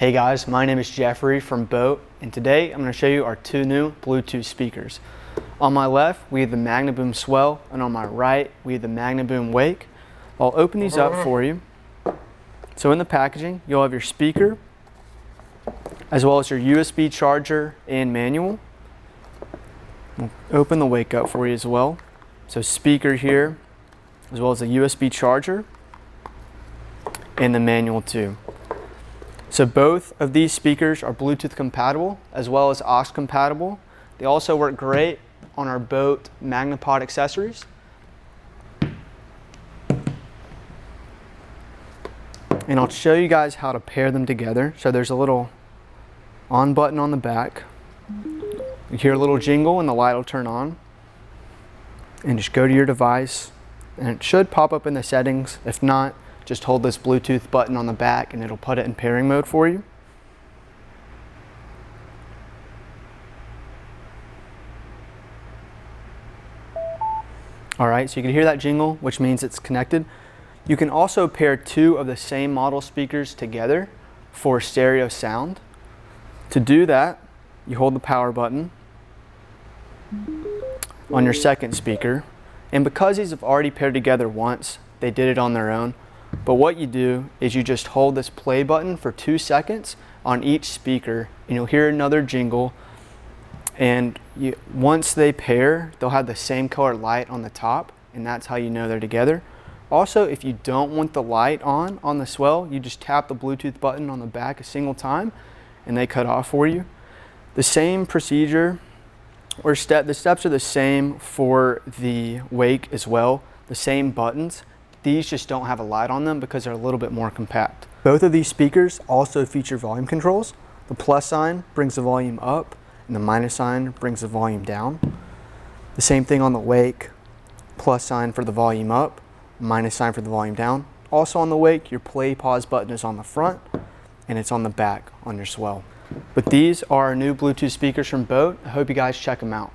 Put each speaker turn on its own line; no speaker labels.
Hey guys, my name is Jeffrey from BOTE, and today I'm going to show you our two new Bluetooth speakers. On my left, we have the MagneBoom Swell, and on my right, we have the MagneBoom Wake. I'll open these up for you. So in the packaging, you'll have your speaker, as well as your USB charger and manual. We'll open the Wake up for you as well. So speaker here, as well as a USB charger, and the manual too. So both of these speakers are Bluetooth compatible as well as aux compatible. They also work great on our BOTE MagnePod accessories. And I'll show you guys how to pair them together. So there's a little on button on the back. You hear a little jingle and the light will turn on. And just go to your device and it should pop up in the settings. If not, just hold this Bluetooth button on the back and it'll put it in pairing mode for you. Alright, so you can hear that jingle, which means it's connected. You can also pair two of the same model speakers together for stereo sound. To do that, you hold the power button on your second speaker. And because these have already paired together once, they did it on their own. But what you do is you just hold this play button for 2 seconds on each speaker and you'll hear another jingle, and once they pair, they'll have the same color light on the top, and that's how you know they're together. Also, if you don't want the light on the Swell, you just tap the Bluetooth button on the back a single time and they cut off for you. The same procedure or the steps are the same for the Wake as well, the same buttons. These just don't have a light on them because they're a little bit more compact. Both of these speakers also feature volume controls. The plus sign brings the volume up and the minus sign brings the volume down. The same thing on the Wake, plus sign for the volume up, minus sign for the volume down. Also on the Wake, your play pause button is on the front and it's on the back on your Swell. But these are our new Bluetooth speakers from BOTE. I hope you guys check them out.